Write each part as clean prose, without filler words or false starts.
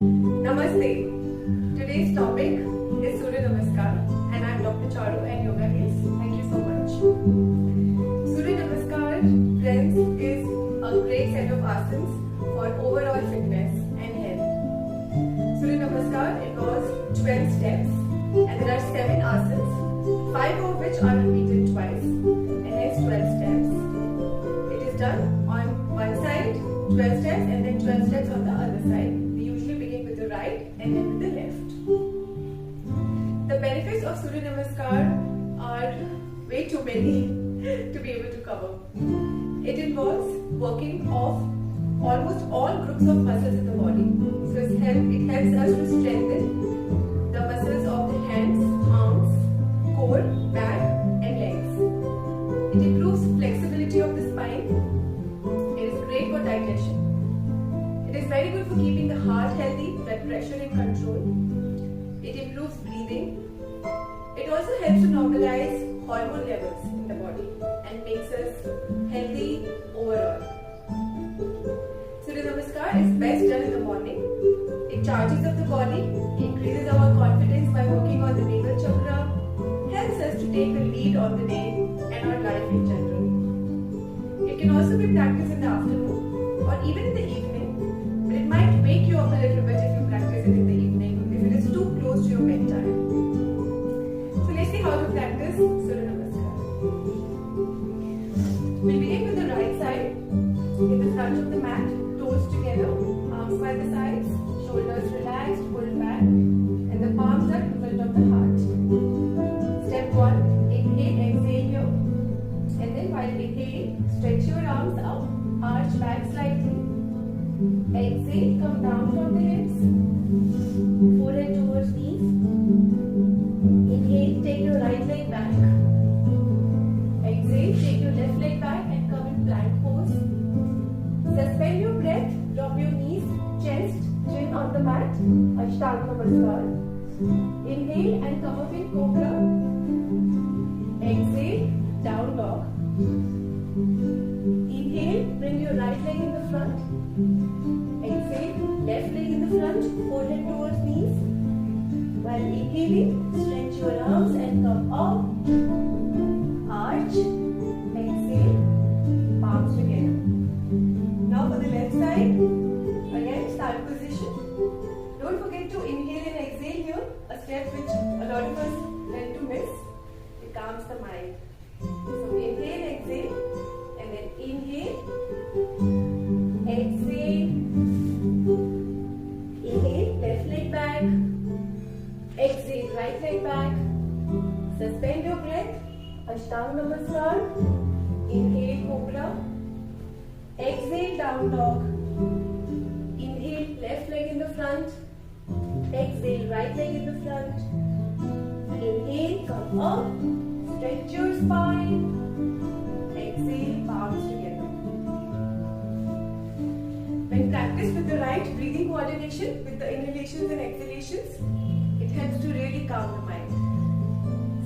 Namaste. Today's topic is Surya Namaskar and I am Dr. Charu and Yoga Hills. Thank you so much. Surya Namaskar, friends, is a great set of asanas for overall fitness and health. Surya Namaskar involves 12 steps and there are 7 asanas, 5 of which are repeated twice and hence 12 steps. It is done on one side, 12 steps and then 12 steps on the other side. We usually begin with the right and then with the left. The benefits of Surya Namaskar are way too many to be able to cover. It involves working off almost all groups of muscles in the body. So it helps us to strengthen the muscles of the hands, arms, core, back and legs. It improves flexibility of the spine. It is great for digestion. It is very good for keeping the heart healthy, blood pressure in control. It improves breathing. It also helps to normalize hormone levels in the body and makes us healthy overall. Surya Namaskar is best done in the morning. It charges up the body, increases our confidence by working on the navel chakra, helps us to take the lead on the day and our life in general. It can also be practiced in the afternoon or even in the evening, but it might wake you up a little bit if you practice it in the evening, if it is too close to your bedtime. So let's see how to practice Surya Namaskar. We'll begin with the right side, in the front of the mat, toes together, arms by the sides, shoulders relaxed, pulled back, and the palms are in front of the heart. Step 1, inhale, exhale here, and then while inhaling, stretch your arms out, arch back slightly. Exhale, come down from the hips, forehead towards knees. Inhale, take your right leg back. Exhale, take your left leg back and come in plank pose. Suspend your breath, drop your knees, chest, chin on the mat, Asana Namaskar. Inhale and come up in Cobra. Exhale, down dog. Inhale, bring your right leg in the front. Exhale, left leg in the front, forehead towards knees. While inhaling, stretch your arms and come up. Arch. Exhale, palms together. Now for the left side, again start position. Don't forget to inhale and exhale here, a step which a lot of us tend to miss. It calms the mind. So inhale, exhale, and then inhale, exhale, inhale, left leg back, exhale, right leg back, suspend your breath, Ashtanga Namaskar, inhale, Cobra, exhale, down dog, inhale, left leg in the front, exhale, right leg in the front, inhale, come up, stretch your spine, exhale, palms together. When practiced with the right breathing coordination with the inhalations and exhalations, it helps to really calm the mind.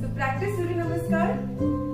So practice Surya Namaskar.